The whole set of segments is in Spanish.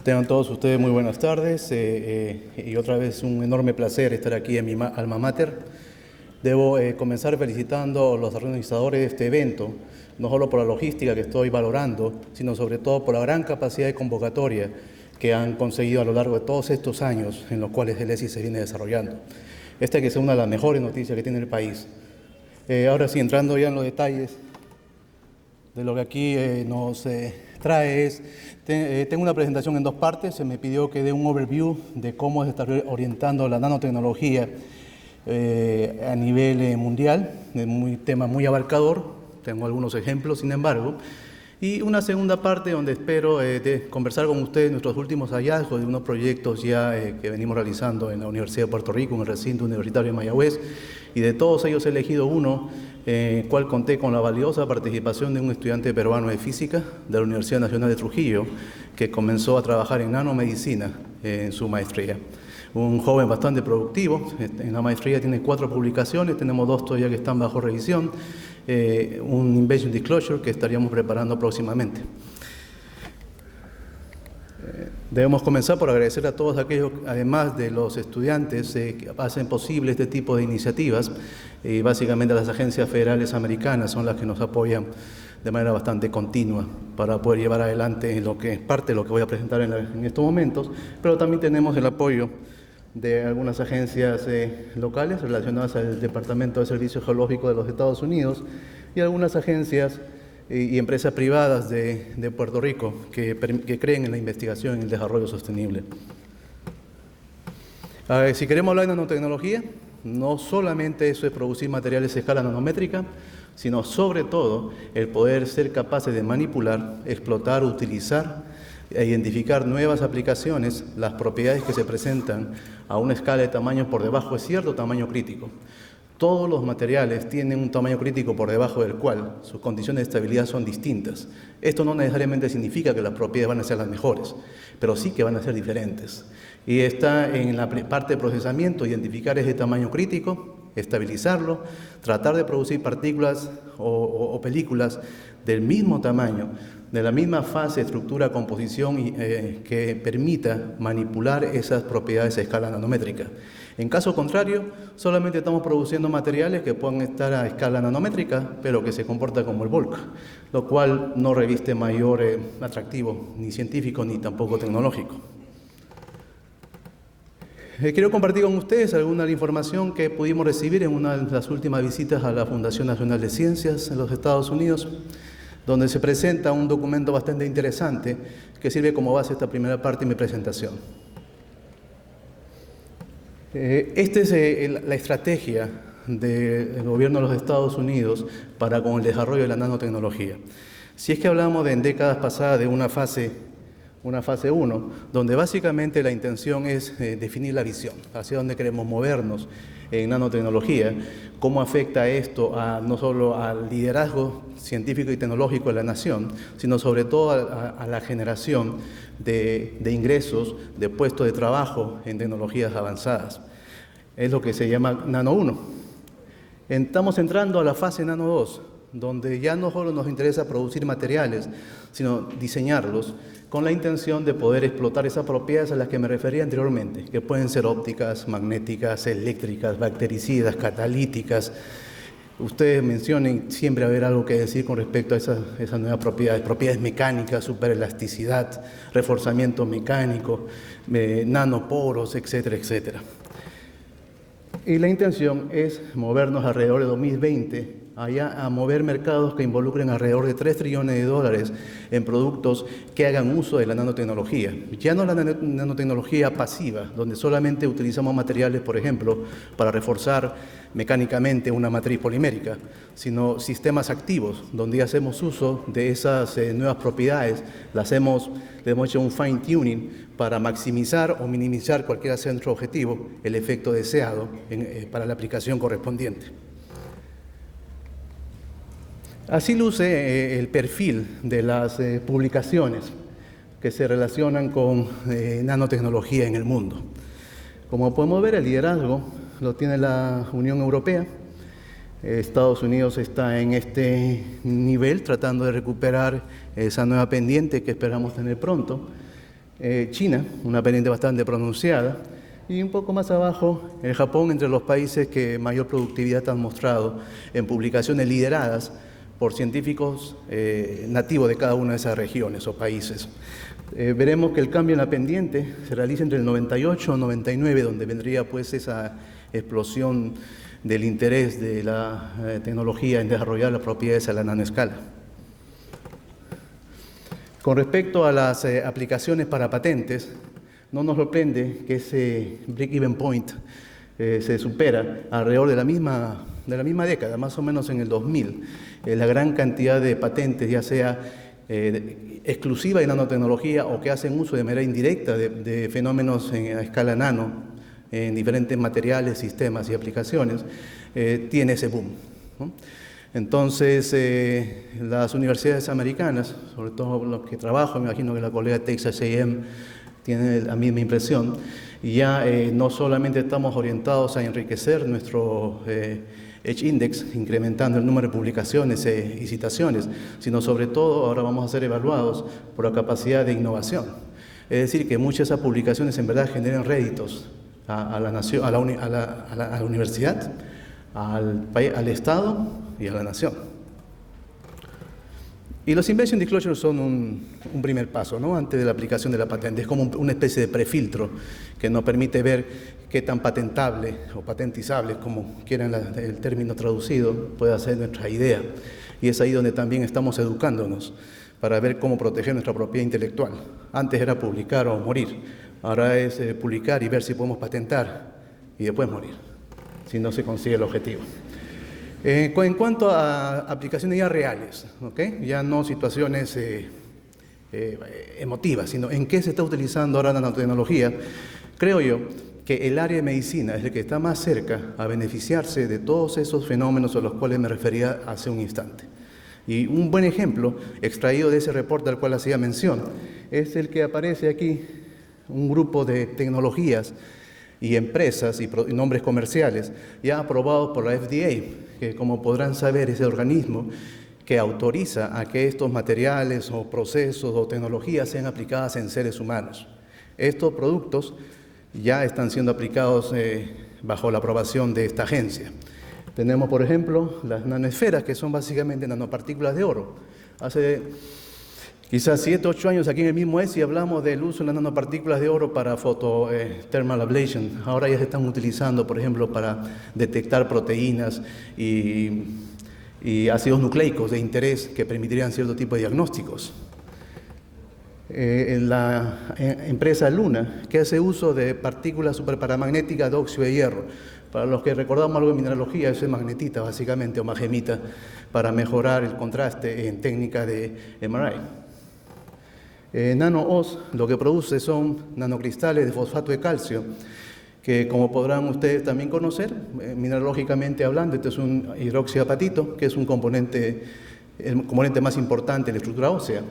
Tengan todos ustedes muy buenas tardes y otra vez un enorme placer estar aquí en mi alma mater. Debo comenzar felicitando a los organizadores de este evento, no solo por la logística que estoy valorando, sino sobre todo por la gran capacidad de convocatoria que han conseguido a lo largo de todos estos años en los cuales el ESI se viene desarrollando. Esta que es una de las mejores noticias que tiene el país. Ahora sí, entrando ya en los detalles de lo que aquí nos trae es, tengo una presentación en dos partes. Se me pidió que dé un overview de cómo se está orientando la nanotecnología a nivel mundial, tema muy abarcador. Tengo algunos ejemplos, sin embargo. Y una segunda parte donde espero conversar con ustedes nuestros últimos hallazgos de unos proyectos ya que venimos realizando en la Universidad de Puerto Rico, en el recinto universitario de Mayagüez, y de todos ellos he elegido uno, cual conté con la valiosa participación de un estudiante peruano de física de la Universidad Nacional de Trujillo, que comenzó a trabajar en nanomedicina en su maestría. Un joven bastante productivo, en la maestría tiene 4 publicaciones, tenemos 2 todavía que están bajo revisión, un Invention Disclosure que estaríamos preparando próximamente. Debemos comenzar por agradecer a todos aquellos, además de los estudiantes, que hacen posible este tipo de iniciativas. Básicamente las agencias federales americanas son las que nos apoyan de manera bastante continua para poder llevar adelante lo que es parte de lo que voy a presentar en estos momentos, pero también tenemos el apoyo de algunas agencias locales relacionadas al Departamento de Servicios Geológicos de los Estados Unidos y algunas agencias y empresas privadas de Puerto Rico que creen en la investigación y el desarrollo sostenible. Si queremos hablar de nanotecnología, no solamente eso es producir materiales a escala nanométrica, sino sobre todo el poder ser capaces de manipular, explotar, utilizar e identificar nuevas aplicaciones, las propiedades que se presentan a una escala de tamaño por debajo de cierto tamaño crítico. Todos los materiales tienen un tamaño crítico por debajo del cual sus condiciones de estabilidad son distintas. Esto no necesariamente significa que las propiedades van a ser las mejores, pero sí que van a ser diferentes. Y está en la parte de procesamiento, identificar ese tamaño crítico, estabilizarlo, tratar de producir partículas o películas del mismo tamaño, de la misma fase, estructura, composición que permita manipular esas propiedades a escala nanométrica. En caso contrario, solamente estamos produciendo materiales que puedan estar a escala nanométrica, pero que se comportan como el bulk, lo cual no reviste mayor atractivo, ni científico ni tampoco tecnológico. Quiero compartir con ustedes alguna de la información que pudimos recibir en una de las últimas visitas a la Fundación Nacional de Ciencias en los Estados Unidos, donde se presenta un documento bastante interesante que sirve como base a esta primera parte de mi presentación. Esta es la estrategia del gobierno de los Estados Unidos para con el desarrollo de la nanotecnología. Si es que hablamos en décadas pasadas de una fase 1, donde básicamente la intención es definir la visión, hacia dónde queremos movernos en nanotecnología, cómo afecta esto no solo al liderazgo científico y tecnológico de la nación, sino sobre todo a la generación de ingresos, de puestos de trabajo en tecnologías avanzadas. Es lo que se llama Nano 1. Estamos entrando a la fase Nano 2, donde ya no solo nos interesa producir materiales, sino diseñarlos con la intención de poder explotar esas propiedades a las que me refería anteriormente, que pueden ser ópticas, magnéticas, eléctricas, bactericidas, catalíticas. Ustedes mencionen, siempre haber algo que decir con respecto a esas nuevas propiedades mecánicas, superelasticidad, reforzamiento mecánico, nanoporos, etcétera, etcétera. Y la intención es movernos alrededor de 2020 allá a mover mercados que involucren alrededor de $3 trillones en productos que hagan uso de la nanotecnología. Ya no la nanotecnología pasiva, donde solamente utilizamos materiales, por ejemplo, para reforzar mecánicamente una matriz polimérica, sino sistemas activos, donde hacemos uso de esas nuevas propiedades, le hemos hecho un fine tuning para maximizar o minimizar cualquier centro objetivo, el efecto deseado para la aplicación correspondiente. Así luce el perfil de las publicaciones que se relacionan con nanotecnología en el mundo. Como podemos ver, el liderazgo lo tiene la Unión Europea. Estados Unidos está en este nivel tratando de recuperar esa nueva pendiente que esperamos tener pronto. China, una pendiente bastante pronunciada, y un poco más abajo, el Japón, entre los países que mayor productividad han mostrado en publicaciones lideradas por científicos nativos de cada una de esas regiones o países. Veremos que el cambio en la pendiente se realiza entre el 98 y 99, donde vendría pues esa explosión del interés de la tecnología en desarrollar las propiedades a la nanoescala. Con respecto a las aplicaciones para patentes, no nos sorprende que ese break-even point se supera alrededor de la misma década, más o menos en el 2000. La gran cantidad de patentes, ya sea exclusiva de nanotecnología o que hacen uso de manera indirecta de fenómenos a escala nano, en diferentes materiales, sistemas y aplicaciones, tiene ese boom, ¿no? Entonces, las universidades americanas, sobre todo los que trabajo, me imagino que la colega de Texas A&M tiene la misma impresión, ya no solamente estamos orientados a enriquecer nuestro Edge Index, incrementando el número de publicaciones y citaciones, sino sobre todo ahora vamos a ser evaluados por la capacidad de innovación. Es decir, que muchas de esas publicaciones en verdad generan réditos a la nación, a la universidad, al Estado y a la nación. Y los Invention Disclosures son un primer paso, ¿no? Antes de la aplicación de la patente. Es como una especie de prefiltro que nos permite ver qué tan patentable o patentizable, como quieran el término traducido, puede ser nuestra idea. Y es ahí donde también estamos educándonos para ver cómo proteger nuestra propiedad intelectual. Antes era publicar o morir, ahora es publicar y ver si podemos patentar y después morir, si no se consigue el objetivo. En cuanto a aplicaciones ya reales, ¿okay? Ya no situaciones emotivas, sino en qué se está utilizando ahora la nanotecnología, creo yo que el área de medicina es el que está más cerca a beneficiarse de todos esos fenómenos a los cuales me refería hace un instante. Y un buen ejemplo, extraído de ese reporte al cual hacía mención, es el que aparece aquí, un grupo de tecnologías y empresas y nombres comerciales ya aprobados por la FDA, que como podrán saber es el organismo que autoriza a que estos materiales o procesos o tecnologías sean aplicadas en seres humanos. Estos productos ya están siendo aplicados bajo la aprobación de esta agencia. Tenemos, por ejemplo, las nanoesferas, que son básicamente nanopartículas de oro. Hace quizás 7 o 8 años aquí en el mismo ESI hablamos del uso de las nanopartículas de oro para thermal ablation. Ahora ya se están utilizando, por ejemplo, para detectar proteínas y ácidos nucleicos de interés que permitirían cierto tipo de diagnósticos. La empresa Luna, que hace uso de partículas superparamagnéticas de óxido de hierro. Para los que recordamos algo de mineralogía, eso es magnetita básicamente, o magnemita, para mejorar el contraste en técnica de MRI. NanoOS lo que produce son nanocristales de fosfato de calcio, que como podrán ustedes también conocer, mineralógicamente hablando, este es un hidroxiapatito, que es el componente más importante en la estructura ósea,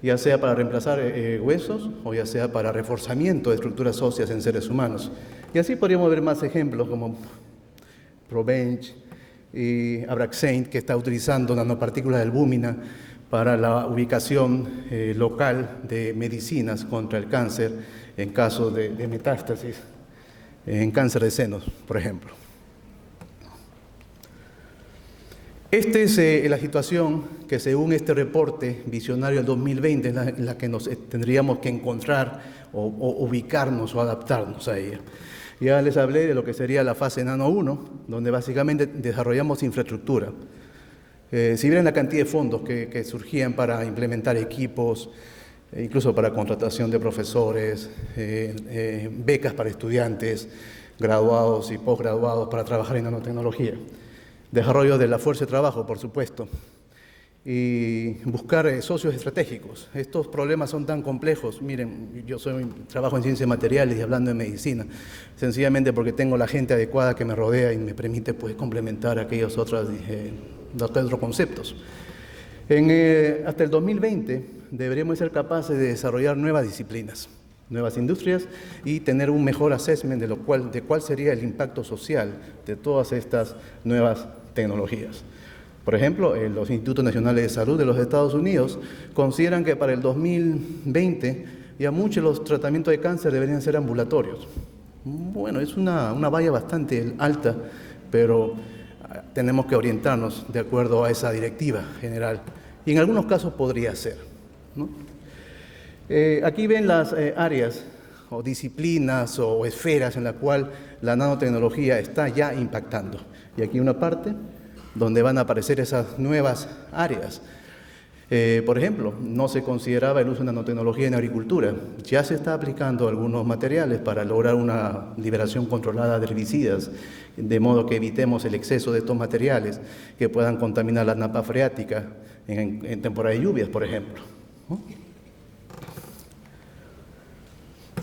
ya sea para reemplazar huesos o ya sea para reforzamiento de estructuras óseas en seres humanos. Y así podríamos ver más ejemplos como Probench y Abraxane, que está utilizando nanopartículas de albúmina para la ubicación local de medicinas contra el cáncer en caso de metástasis, en cáncer de senos, por ejemplo. Esta es la situación que según este reporte visionario del 2020 en la que nos tendríamos que encontrar o ubicarnos o adaptarnos a ella. Ya les hablé de lo que sería la fase Nano 1, donde básicamente desarrollamos infraestructura. Si vieran la cantidad de fondos que surgían para implementar equipos, incluso para contratación de profesores, becas para estudiantes, graduados y posgraduados para trabajar en nanotecnología. Desarrollo de la fuerza de trabajo, por supuesto, y buscar socios estratégicos. Estos problemas son tan complejos. Miren, yo trabajo en ciencias materiales y hablando de medicina, sencillamente porque tengo la gente adecuada que me rodea y me permite pues, complementar aquellos otros conceptos. Hasta el 2020 deberíamos ser capaces de desarrollar nuevas disciplinas, nuevas industrias y tener un mejor assessment de cuál sería el impacto social de todas estas nuevas tecnologías. Por ejemplo, los Institutos Nacionales de Salud de los Estados Unidos consideran que para el 2020 ya muchos de los tratamientos de cáncer deberían ser ambulatorios. Bueno, es una valla bastante alta, pero tenemos que orientarnos de acuerdo a esa directiva general. Y en algunos casos podría ser, ¿no? Aquí ven las áreas o disciplinas o esferas en la cual la nanotecnología está ya impactando. Y aquí una parte donde van a aparecer esas nuevas áreas. Por ejemplo, no se consideraba el uso de nanotecnología en agricultura. Ya se está aplicando algunos materiales para lograr una liberación controlada de herbicidas, de modo que evitemos el exceso de estos materiales que puedan contaminar la napa freática en temporada de lluvias, por ejemplo, ¿no?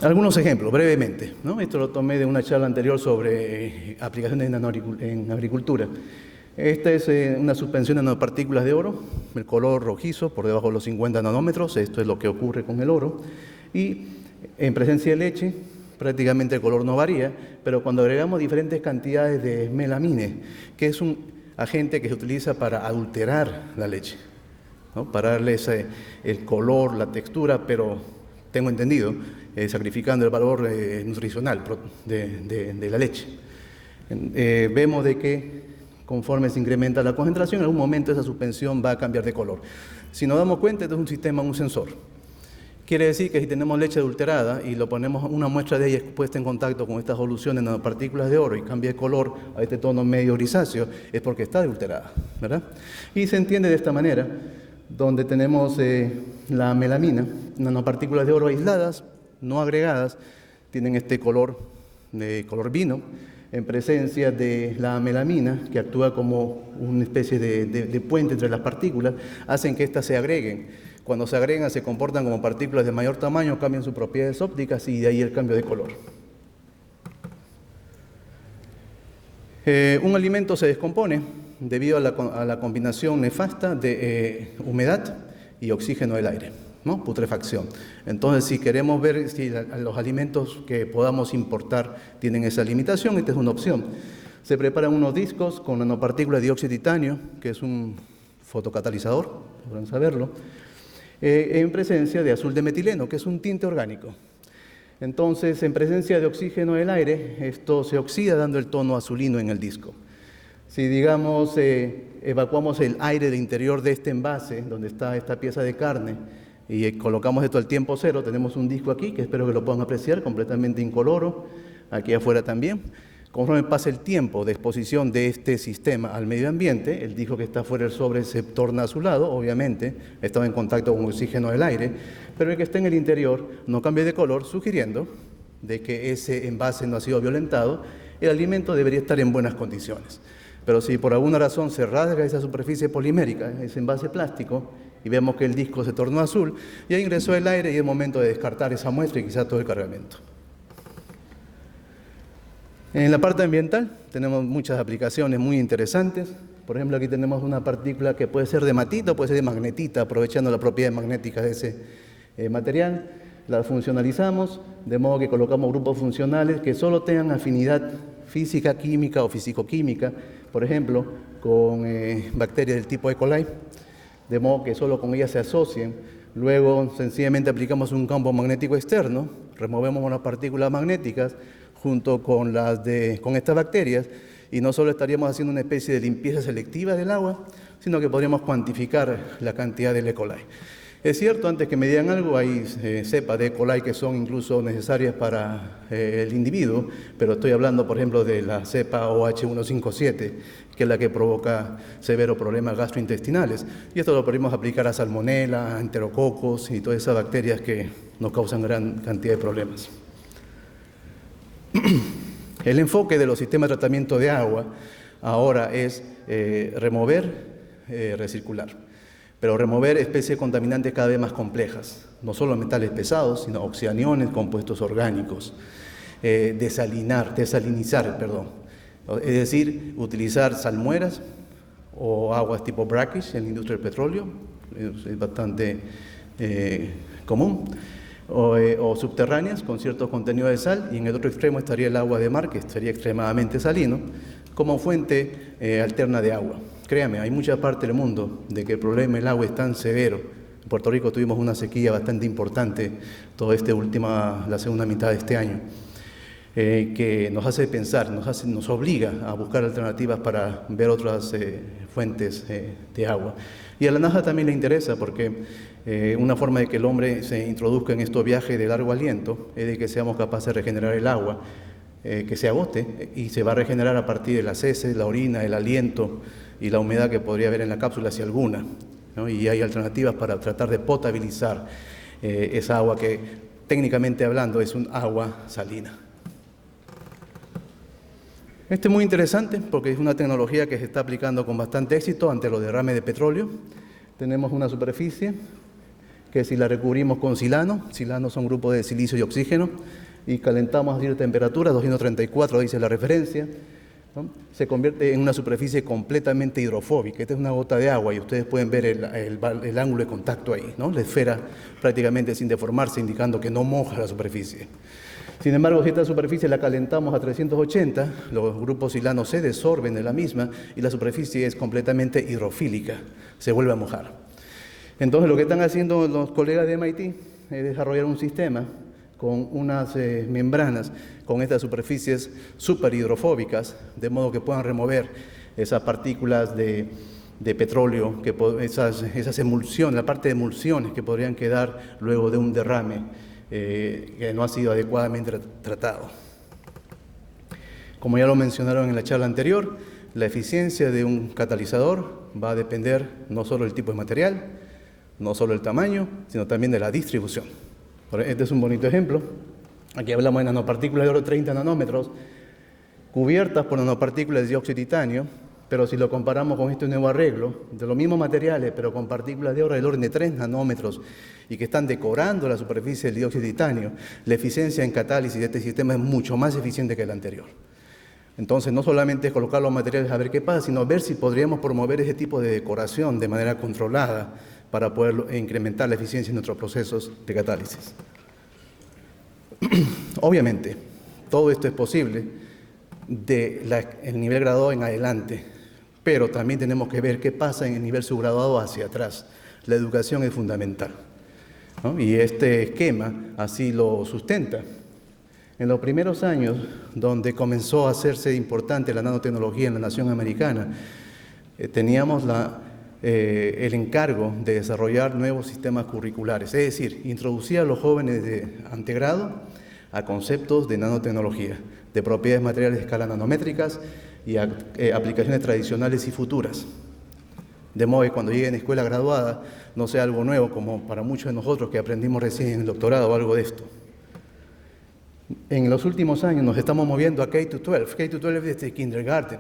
Algunos ejemplos, brevemente, ¿no? Esto lo tomé de una charla anterior sobre aplicaciones en agricultura. Esta es una suspensión de nanopartículas de oro, el color rojizo por debajo de los 50 nanómetros, esto es lo que ocurre con el oro, y en presencia de leche prácticamente el color no varía, pero cuando agregamos diferentes cantidades de melamine, que es un agente que se utiliza para adulterar la leche, ¿no? Para darle el color, la textura, pero tengo entendido, sacrificando el valor nutricional de la leche. Vemos de que conforme se incrementa la concentración, en algún momento esa suspensión va a cambiar de color. Si nos damos cuenta, esto es un sistema, un sensor. Quiere decir que si tenemos leche adulterada y lo ponemos una muestra de ella puesta en contacto con estas soluciones de nanopartículas de oro y cambia de color a este tono medio grisáceo, es porque está adulterada, ¿verdad? Y se entiende de esta manera, donde tenemos la melamina, nanopartículas de oro aisladas, no agregadas, tienen este color de color vino, en presencia de la melamina, que actúa como una especie de puente entre las partículas, hacen que éstas se agreguen. Cuando se agregan, se comportan como partículas de mayor tamaño, cambian sus propiedades ópticas y de ahí el cambio de color. Un alimento se descompone debido a la combinación nefasta de humedad y oxígeno del aire, ¿no? Putrefacción. Entonces, si queremos ver si los alimentos que podamos importar tienen esa limitación, esta es una opción. Se preparan unos discos con nanopartículas de dióxido de titanio, que es un fotocatalizador, podrán saberlo, en presencia de azul de metileno, que es un tinte orgánico. Entonces, en presencia de oxígeno del aire, esto se oxida dando el tono azulino en el disco. Si, digamos, evacuamos el aire del interior de este envase, donde está esta pieza de carne, y colocamos esto al tiempo cero, tenemos un disco aquí, que espero que lo puedan apreciar, completamente incoloro, aquí afuera también. Conforme pasa el tiempo de exposición de este sistema al medio ambiente, el disco que está fuera del sobre se torna azulado, obviamente, estaba en contacto con oxígeno del aire, pero el que está en el interior no cambia de color, sugiriendo de que ese envase no ha sido violentado, el alimento debería estar en buenas condiciones. Pero si por alguna razón se rasga esa superficie polimérica, ese envase plástico, y vemos que el disco se tornó azul, ya ingresó el aire y es momento de descartar esa muestra y quizás todo el cargamento. En la parte ambiental tenemos muchas aplicaciones muy interesantes. Por ejemplo, aquí tenemos una partícula que puede ser de hematita o puede ser de magnetita, aprovechando la propiedad magnética de ese material. La funcionalizamos, de modo que colocamos grupos funcionales que solo tengan afinidad física, química o fisicoquímica, por ejemplo, con bacterias del tipo E. coli, de modo que solo con ellas se asocien. Luego, sencillamente aplicamos un campo magnético externo, removemos unas partículas magnéticas junto con estas bacterias, y no solo estaríamos haciendo una especie de limpieza selectiva del agua, sino que podríamos cuantificar la cantidad de E. coli. Es cierto, antes que me digan algo, hay cepas de E. coli que son incluso necesarias para el individuo, pero estoy hablando, por ejemplo, de la cepa OH157, que es la que provoca severos problemas gastrointestinales. Y esto lo podemos aplicar a salmonela, a enterococos y todas esas bacterias que nos causan gran cantidad de problemas. El enfoque de los sistemas de tratamiento de agua ahora es remover, recircular, pero remover especies contaminantes cada vez más complejas, no solo metales pesados, sino oxidaniones, compuestos orgánicos, desalinizar, es decir, utilizar salmueras o aguas tipo brackish en la industria del petróleo, es bastante común. O subterráneas con cierto contenido de sal, y en el otro extremo estaría el agua de mar, que sería extremadamente salino, como fuente alterna de agua. Créame, hay muchas partes del mundo de que el problema del agua es tan severo, En Puerto Rico tuvimos una sequía bastante importante toda la segunda mitad de este año, que nos hace pensar, nos obliga a buscar alternativas para ver otras fuentes de agua. Y a la NASA también le interesa porque una forma de que el hombre se introduzca en estos viajes de largo aliento es de que seamos capaces de regenerar el agua, que se agote y se va a regenerar a partir de las heces, la orina, el aliento y la humedad que podría haber en la cápsula, si alguna, ¿no? Y hay alternativas para tratar de potabilizar esa agua que técnicamente hablando es un agua salina. Este es muy interesante porque es una tecnología que se está aplicando con bastante éxito ante los derrames de petróleo. Tenemos una superficie que si la recubrimos con silano son grupos de silicio y oxígeno, y calentamos a cierta temperatura, 234 dice la referencia, ¿no? Se convierte en una superficie completamente hidrofóbica. Esta es una gota de agua y ustedes pueden ver el ángulo de contacto ahí, ¿no? La esfera prácticamente sin deformarse, indicando que no moja la superficie. Sin embargo, si esta superficie la calentamos a 380, los grupos silano se desorben de la misma y la superficie es completamente hidrofílica, se vuelve a mojar. Entonces, lo que están haciendo los colegas de MIT es desarrollar un sistema con unas membranas con estas superficies súper hidrofóbicas, de modo que puedan remover esas partículas de petróleo, esas emulsiones, la parte de emulsiones que podrían quedar luego de un derrame que no ha sido adecuadamente tratado. Como ya lo mencionaron en la charla anterior, la eficiencia de un catalizador va a depender no solo del tipo de material, no solo del tamaño, sino también de la distribución. Este es un bonito ejemplo. Aquí hablamos de nanopartículas de oro 30 nanómetros, cubiertas por nanopartículas de dióxido de titanio, pero si lo comparamos con este nuevo arreglo, de los mismos materiales, pero con partículas de oro del orden de 3 nanómetros, y que están decorando la superficie del dióxido de titanio, la eficiencia en catálisis de este sistema es mucho más eficiente que el anterior. Entonces, no solamente es colocar los materiales a ver qué pasa, sino ver si podríamos promover ese tipo de decoración de manera controlada para poder incrementar la eficiencia en nuestros procesos de catálisis. Obviamente, todo esto es posible del nivel graduado en adelante, pero también tenemos que ver qué pasa en el nivel subgraduado hacia atrás. La educación es fundamental, ¿no? Y este esquema así lo sustenta. En los primeros años, donde comenzó a hacerse importante la nanotecnología en la nación americana, teníamos el encargo de desarrollar nuevos sistemas curriculares, es decir, introducir a los jóvenes de antegrado a conceptos de nanotecnología, de propiedades materiales de escala nanométricas y aplicaciones tradicionales y futuras. De modo que cuando lleguen a escuela graduada no sea algo nuevo como para muchos de nosotros que aprendimos recién en el doctorado o algo de esto. En los últimos años nos estamos moviendo a K-12. K-12 es desde kindergarten.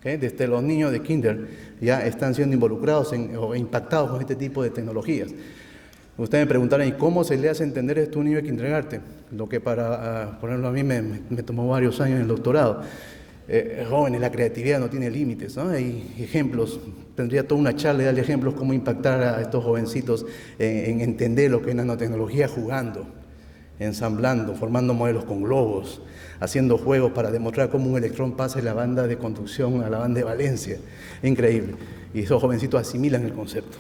Desde los niños de kinder ya están siendo involucrados o impactados con este tipo de tecnologías. Ustedes me preguntarán, ¿y cómo se le hace entender esto a un niño de kindergarten? Lo que para ponerlo a mí me tomó varios años en el doctorado. Jóvenes, la creatividad no tiene límites, ¿no? Hay ejemplos, tendría toda una charla de darle ejemplos cómo impactar a estos jovencitos en entender lo que es nanotecnología jugando, ensamblando, formando modelos con globos, haciendo juegos para demostrar cómo un electrón pasa de la banda de conducción a la banda de valencia. Es increíble. Y esos jovencitos asimilan el concepto.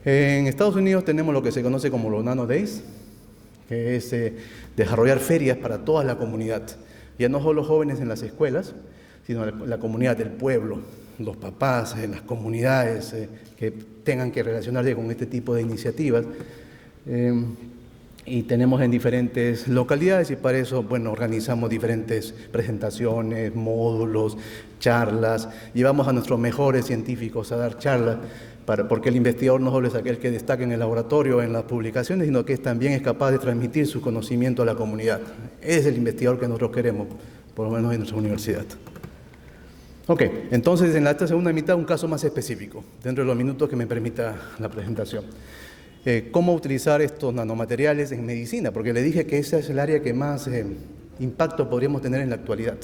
En Estados Unidos tenemos lo que se conoce como los Nano Days, que es desarrollar ferias para toda la comunidad. Ya no solo los jóvenes en las escuelas, sino la comunidad del pueblo, los papás, las comunidades que tengan que relacionarse con este tipo de iniciativas. Y tenemos en diferentes localidades y para eso, bueno, organizamos diferentes presentaciones, módulos, charlas. Llevamos a nuestros mejores científicos a dar charlas, porque el investigador no solo es aquel que destaca en el laboratorio, en las publicaciones, sino que también es capaz de transmitir su conocimiento a la comunidad. Es el investigador que nosotros queremos, por lo menos en nuestra universidad. Ok, entonces en esta segunda mitad un caso más específico, dentro de los minutos que me permita la presentación. Cómo utilizar estos nanomateriales en medicina, porque le dije que esa es el área que más impacto podríamos tener en la actualidad.